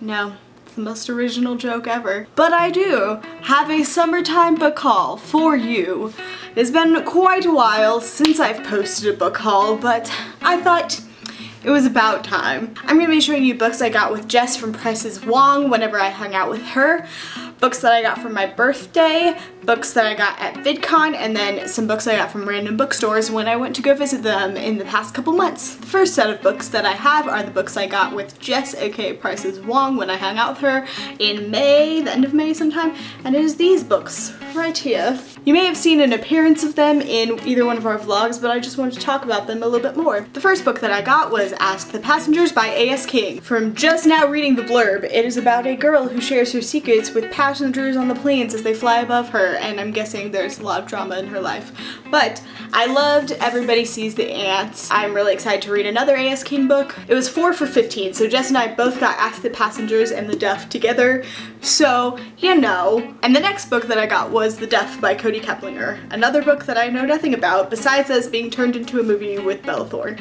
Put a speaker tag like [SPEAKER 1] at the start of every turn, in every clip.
[SPEAKER 1] No. The most original joke ever. But I do have a summertime book haul for you. It's been quite a while since I've posted a book haul, but I thought it was about time. I'm gonna be showing you books I got with Jess from Prices Wong whenever I hung out with her, books that I got for my birthday, books that I got at VidCon, and then some books I got from random bookstores when I went to go visit them in the past couple months. The first set of books that I have are the books I got with Jess, aka Prices Wong, when I hung out with her in May, the end of May sometime, and it is these books right here. You may have seen an appearance of them in either one of our vlogs, but I just wanted to talk about them a little bit more. The first book that I got was Ask the Passengers by A.S. King. From just now reading the blurb, it is about a girl who shares her secrets with passengers on the planes as they fly above her, and I'm guessing there's a lot of drama in her life. But I loved Everybody Sees the Ants. I'm really excited to read another A.S. King book. It was 4 for $15, so Jess and I both got Ask the Passengers and The Duff together, so you know. And the next book that I got was The Duff by Cody Keplinger, another book that I know nothing about besides as being turned into a movie with Bella Thorne.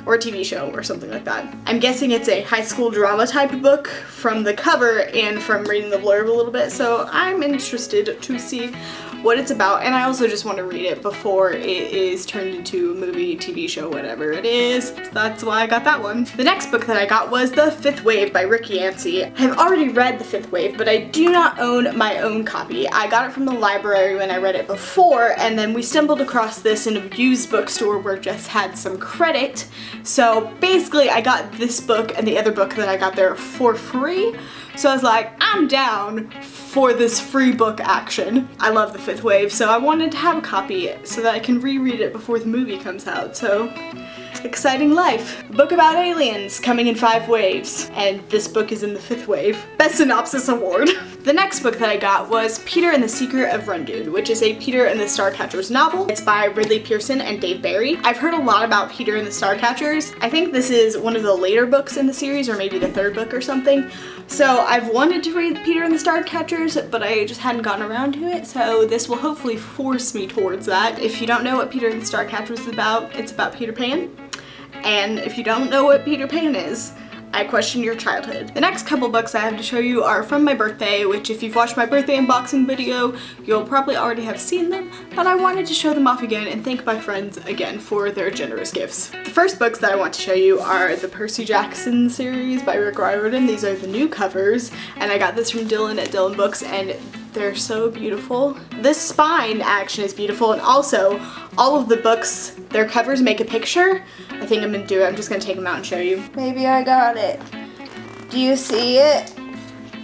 [SPEAKER 1] Or a TV show or something like that. I'm guessing it's a high school drama type of book from the cover and from reading the blurb a little bit, so I'm interested to see what it's about, and I also just want to read it before it is turned into a movie, TV show, whatever it is. That's why I got that one. The next book that I got was The Fifth Wave by Rick Yancey. I have already read The Fifth Wave, but I do not own my own copy. I got it from the library when I read it before, and then we stumbled across this in a used bookstore where Jess had some credit. So basically I got this book and the other book that I got there for free. So I was like, I'm down for this free book action. I love The Fifth Wave, so I wanted to have a copy so that I can reread it before the movie comes out, so exciting life. A book about aliens coming in 5 waves, and this book is in the 5th wave. Best Synopsis Award. The next book that I got was Peter and the Secret of Rundun, which is a Peter and the Starcatchers novel. It's by Ridley Pearson and Dave Barry. I've heard a lot about Peter and the Starcatchers. I think this is one of the later books in the series, or maybe the 3rd book or something. So I've wanted to read Peter and the Starcatchers, but I just hadn't gotten around to it, so this will hopefully force me towards that. If you don't know what Peter and the Starcatchers is about, it's about Peter Pan. And if you don't know what Peter Pan is, I question your childhood. The next couple books I have to show you are from my birthday, which if you've watched my birthday unboxing video, you'll probably already have seen them, but I wanted to show them off again and thank my friends again for their generous gifts. The first books that I want to show you are the Percy Jackson series by Rick Riordan. These are the new covers, and I got this from Dylan at Dylan Books, and they're so beautiful. This spine action is beautiful, and also all of the books, their covers make a picture. I think I'm gonna do it. I'm just gonna take them out and show you. Maybe I got it. Do you see it?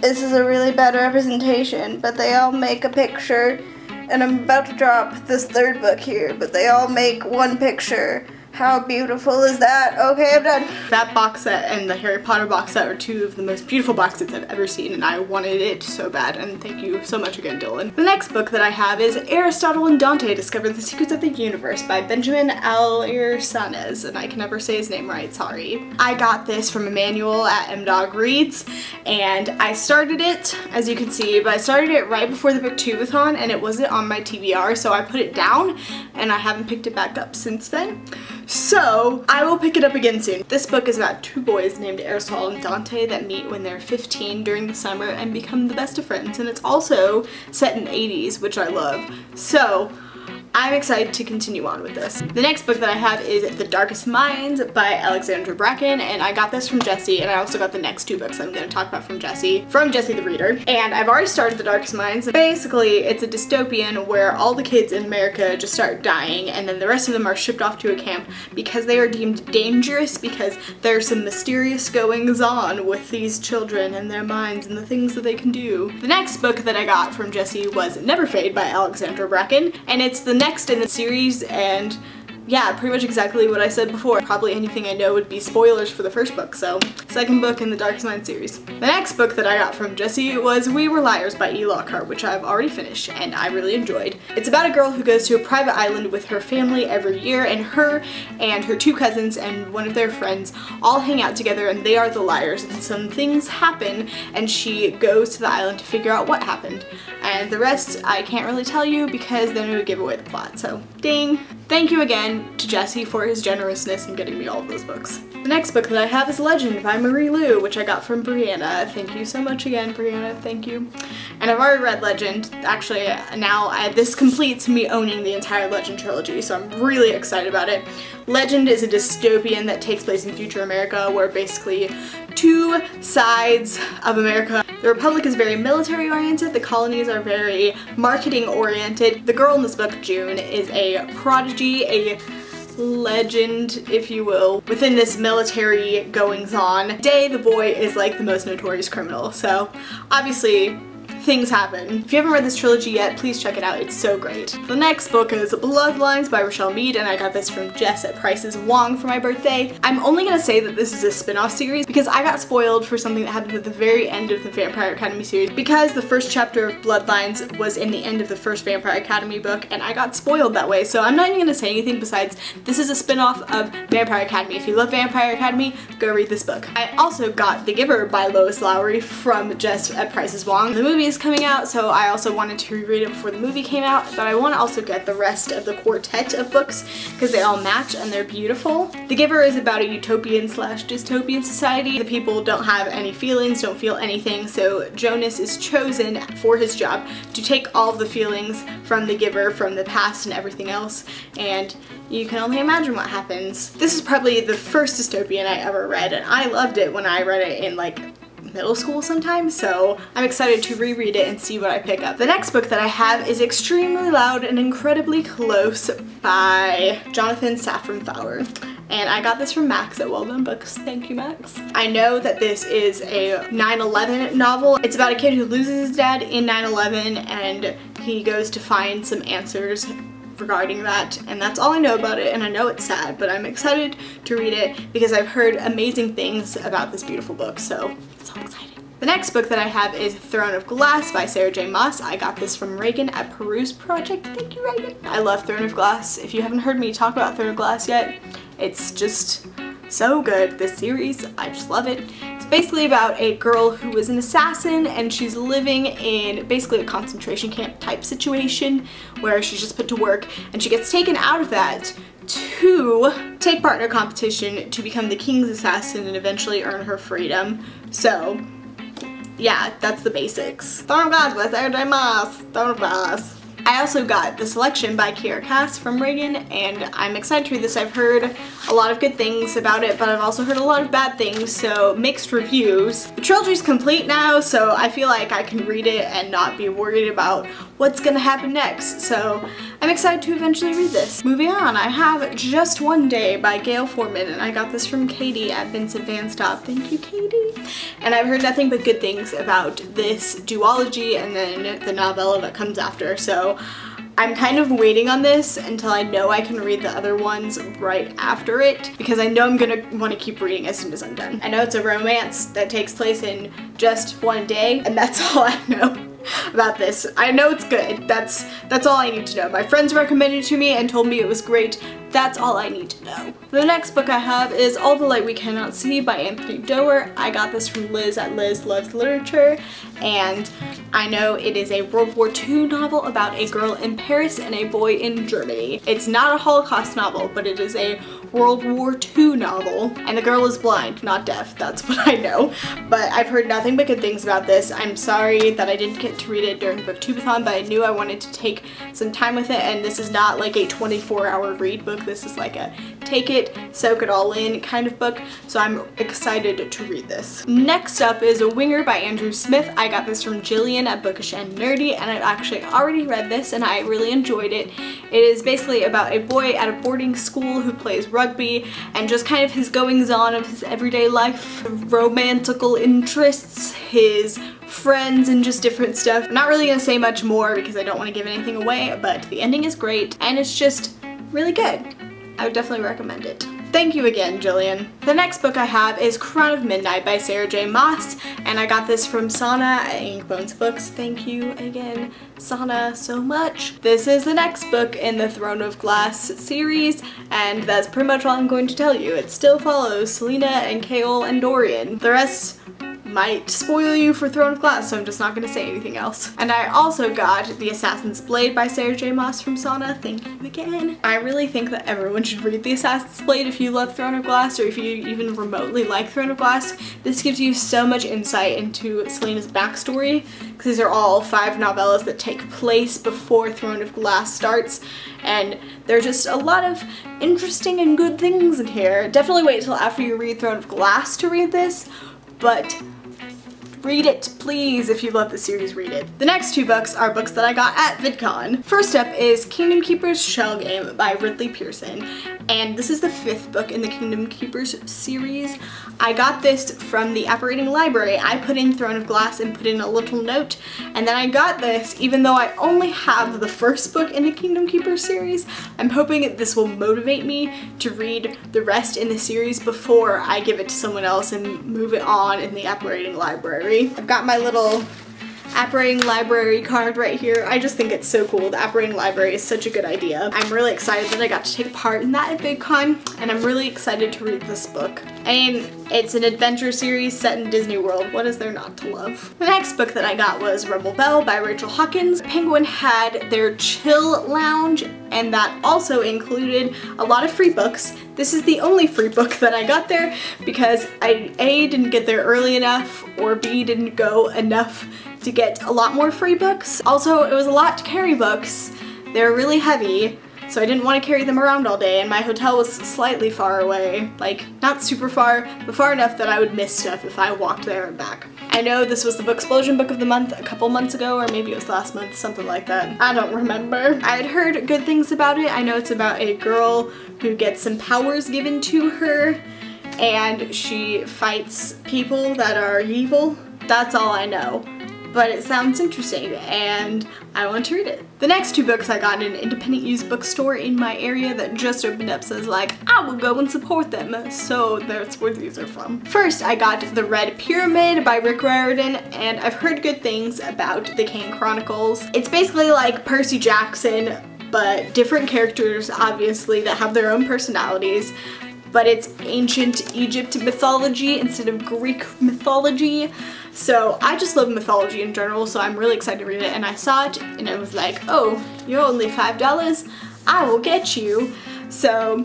[SPEAKER 1] This is a really bad representation, but they all make a picture. And I'm about to drop this 3rd book here, but they all make one picture. How beautiful is that? Okay, I'm done. That box set and the Harry Potter box set are 2 of the most beautiful box sets I've ever seen, and I wanted it so bad, and thank you so much again, Dylan. The next book that I have is Aristotle and Dante Discover the Secrets of the Universe by Benjamin Alirsanez, and I can never say his name right, sorry. I got this from Emmanuel at MDog Reads, and I started it, as you can see, but I started it right before the booktubeathon, and it wasn't on my TBR, so I put it down, and I haven't picked it back up since then. So I will pick it up again soon. This book is about 2 boys named Aristotle and Dante that meet when they're 15 during the summer and become the best of friends, and it's also set in the 80s, which I love. So I'm excited to continue on with this. The next book that I have is The Darkest Minds by Alexandra Bracken, and I got this from Jessie, and I also got the next 2 books I'm going to talk about from Jessie the Reader. And I've already started The Darkest Minds. Basically, it's a dystopian where all the kids in America just start dying, and then the rest of them are shipped off to a camp because they are deemed dangerous because there's some mysterious goings on with these children and their minds and the things that they can do. The next book that I got from Jessie was Never Fade by Alexandra Bracken, and it's the next in the series, and yeah, pretty much exactly what I said before. Probably anything I know would be spoilers for the first book, so second book in the Darkest Mind series. The next book that I got from Jessie was We Were Liars by E. Lockhart, which I've already finished and I really enjoyed. It's about a girl who goes to a private island with her family every year, and her 2 cousins and one of their friends all hang out together, and they are the liars, and some things happen and she goes to the island to figure out what happened. And the rest I can't really tell you because then it would give away the plot, so ding. Thank you again to Jesse for his generousness in getting me all of those books. The next book that I have is Legend by Marie Lu, which I got from Brianna. Thank you so much again, Brianna, thank you. And I've already read Legend. Actually, now this completes me owning the entire Legend trilogy, so I'm really excited about it. Legend is a dystopian that takes place in future America, where basically two sides of America. The Republic is very military oriented, the colonies are very marketing oriented. The girl in this book, June, is a prodigy, a legend, if you will, within this military goings-on. Day, the boy, is like the most notorious criminal, so obviously things happen. If you haven't read this trilogy yet, please check it out. It's so great. The next book is Bloodlines by Rochelle Mead, and I got this from Jess at Price's Wong for my birthday. I'm only gonna say that this is a spin-off series because I got spoiled for something that happened at the very end of the Vampire Academy series, because the first chapter of Bloodlines was in the end of the first Vampire Academy book, and I got spoiled that way, so I'm not even gonna say anything besides this is a spin-off of Vampire Academy. If you love Vampire Academy, go read this book. I also got The Giver by Lois Lowry from Jess at Price's Wong. The movie is coming out, so I also wanted to reread it before the movie came out, but I want to also get the rest of the quartet of books because they all match and they're beautiful. The Giver is about a utopian slash dystopian society. The people don't have any feelings, don't feel anything, so Jonas is chosen for his job to take all of the feelings from the Giver, from the past and everything else, and you can only imagine what happens. This is probably the first dystopian I ever read, and I loved it when I read it in like middle school sometime, so I'm excited to reread it and see what I pick up. The next book that I have is Extremely Loud and Incredibly Close by Jonathan Safran Foer. And I got this from Max at Well Done Books. Thank you, Max. I know that this is a 9/11 novel. It's about a kid who loses his dad in 9/11 and he goes to find some answers regarding that, and that's all I know about it, and I know it's sad, but I'm excited to read it because I've heard amazing things about this beautiful book, so it's so exciting. The next book that I have is Throne of Glass by Sarah J. Maas. I got this from Reagan at Peruse Project. Thank you, Reagan. I love Throne of Glass. If you haven't heard me talk about Throne of Glass yet, it's just so good. This series, I just love it. It's basically about a girl who is an assassin and she's living in basically a concentration camp type situation where she's just put to work, and she gets taken out of that to take part in a competition to become the king's assassin and eventually earn her freedom. So yeah, that's the basics. Throne of Glass by Sarah J. Maas. Throne of Glass. I also got The Selection by Kiera Cass from Reagan, and I'm excited to read this. I've heard a lot of good things about it, but I've also heard a lot of bad things, so mixed reviews. The trilogy's complete now, so I feel like I can read it and not be worried about what's gonna happen next, so I'm excited to eventually read this. Moving on, I have Just One Day by Gail Foreman, and I got this from Katie at Vincent Van Stop. Thank you, Katie. And I've heard nothing but good things about this duology and then the novella that comes after, so I'm kind of waiting on this until I know I can read the other ones right after it, because I know I'm gonna want to keep reading as soon as I'm done. I know it's a romance that takes place in just one day, and that's all I know about this. I know it's good. That's all I need to know. My friends recommended it to me and told me it was great. That's all I need to know. The next book I have is All the Light We Cannot See by Anthony Doerr. I got this from Liz at Liz Loves Literature, and I know it is a World War II novel about a girl in Paris and a boy in Germany. It's not a Holocaust novel, but it is a World War II novel, and the girl is blind, not deaf. That's what I know, but I've heard nothing but good things about this. I'm sorry that I didn't get to read it during Booktubeathon, but I knew I wanted to take some time with it, and this is not like a 24-hour read book. This is like a take it, soak it all in kind of book, so I'm excited to read this. Next up is A Winger by Andrew Smith. I got this from Jillian at Bookish and Nerdy, and I've actually already read this and I really enjoyed it. It is basically about a boy at a boarding school who plays rugby and just kind of his goings on of his everyday life, romantical interests, his friends, and just different stuff. I'm not really gonna say much more because I don't want to give anything away, but the ending is great and it's just really good. I would definitely recommend it. Thank you again, Jillian. The next book I have is Crown of Midnight by Sarah J. Maas, and I got this from Sana at Inkbones Books. Thank you again, Sana, so much. This is the next book in the Throne of Glass series, and that's pretty much all I'm going to tell you. It still follows Selena and Kaol and Dorian. The rest might spoil you for Throne of Glass, so I'm just not gonna say anything else. And I also got The Assassin's Blade by Sarah J. Maas from Sana. Thank you again. I really think that everyone should read The Assassin's Blade if you love Throne of Glass, or if you even remotely like Throne of Glass. This gives you so much insight into Selena's backstory, because these are all 5 novellas that take place before Throne of Glass starts, and there are just a lot of interesting and good things in here. Definitely wait till after you read Throne of Glass to read this, but read it, please. If you love the series, read it. The next 2 books are books that I got at VidCon. First up is Kingdom Keeper's Shell Game by Ridley Pearson, and this is the 5th book in the Kingdom Keepers series. I got this from the operating library. I put in Throne of Glass and put in a little note, and then I got this even though I only have the 1st book in the Kingdom Keepers series. I'm hoping this will motivate me to read the rest in the series before I give it to someone else and move it on in the operating library. I've got my little operating library card right here. I just think it's so cool. The operating library is such a good idea. I'm really excited that I got to take part in that at VidCon, and I'm really excited to read this book. I mean, it's an adventure series set in Disney World. What is there not to love? The next book that I got was Rebel Belle by Rachel Hawkins. Penguin had their chill lounge, and that also included a lot of free books. This is the only free book that I got there because I A, didn't get there early enough, or B, didn't go enough to get a lot more free books. Also, it was a lot to carry books. They're really heavy, so I didn't want to carry them around all day, and my hotel was slightly far away. Like, not super far, but far enough that I would miss stuff if I walked there and back. I know this was the Booksplosion Book of the Month a couple months ago, or maybe it was last month, something like that. I don't remember. I had heard good things about it. I know it's about a girl who gets some powers given to her, and she fights people that are evil. That's all I know. But it sounds interesting, and I want to read it. The next 2 books I got in an independent used bookstore in my area that just opened up, so I was like, I will go and support them. So that's where these are from. First, I got The Red Pyramid by Rick Riordan, and I've heard good things about the Kane Chronicles. It's basically like Percy Jackson, but different characters, obviously, that have their own personalities. But it's ancient Egypt mythology instead of Greek mythology. So I just love mythology in general, so I'm really excited to read it. And I saw it and I was like, oh, you're only $5, I will get you. So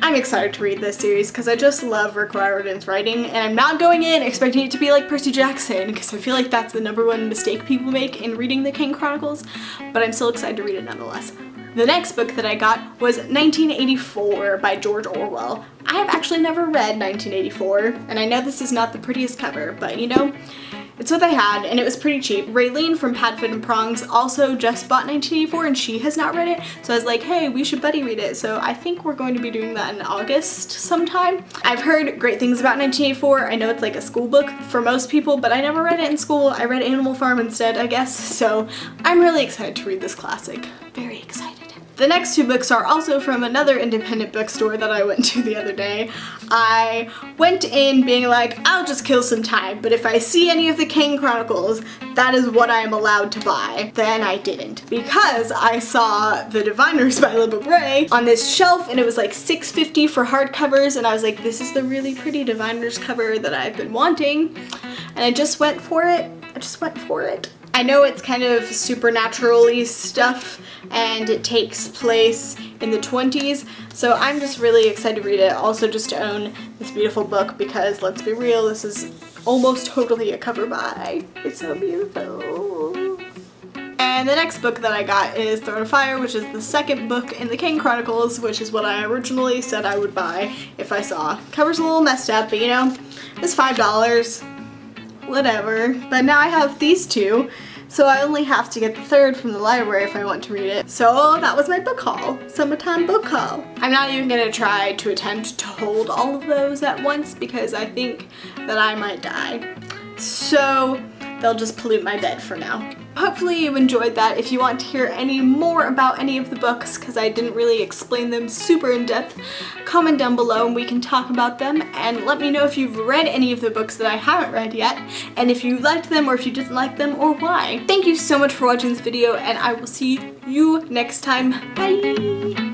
[SPEAKER 1] I'm excited to read this series because I just love Rick Riordan's writing, and I'm not going in expecting it to be like Percy Jackson because I feel like that's the #1 mistake people make in reading the Kane Chronicles, but I'm still excited to read it nonetheless. The next book that I got was 1984 by George Orwell. I have actually never read 1984, and I know this is not the prettiest cover, but you know, it's what they had, and it was pretty cheap. Raylene from Padfoot and Prongs also just bought 1984, and she has not read it, so I was like, hey, we should buddy read it. So I think we're going to be doing that in August sometime. I've heard great things about 1984. I know it's like a school book for most people, but I never read it in school. I read Animal Farm instead, I guess, so I'm really excited to read this classic. Very excited. The next 2 books are also from another independent bookstore that I went to the other day. I went in being like, I'll just kill some time, but if I see any of the Kane Chronicles, that is what I am allowed to buy. Then I didn't, because I saw The Diviners by Libba Bray on this shelf, and it was like $6.50 for hardcovers, and I was like, this is the really pretty Diviners cover that I've been wanting, and I just went for it. I know it's kind of supernatural-y stuff, and it takes place in the 20s, so I'm just really excited to read it. Also just to own this beautiful book because, let's be real, this is almost totally a cover buy. It's so beautiful. And the next book that I got is Throne of Fire, which is the 2nd book in the Kane Chronicles, which is what I originally said I would buy if I saw. Cover's a little messed up, but you know, it's $5. Whatever. But now I have these 2, so I only have to get the 3rd from the library if I want to read it. So that was my book haul. Summertime book haul. I'm not even gonna try to attempt to hold all of those at once because I think that I might die. So they'll just pollute my bed for now. Hopefully you enjoyed that. If you want to hear any more about any of the books, because I didn't really explain them super in depth, comment down below and we can talk about them, and let me know if you've read any of the books that I haven't read yet, and if you liked them or if you didn't like them or why. Thank you so much for watching this video, and I will see you next time. Bye!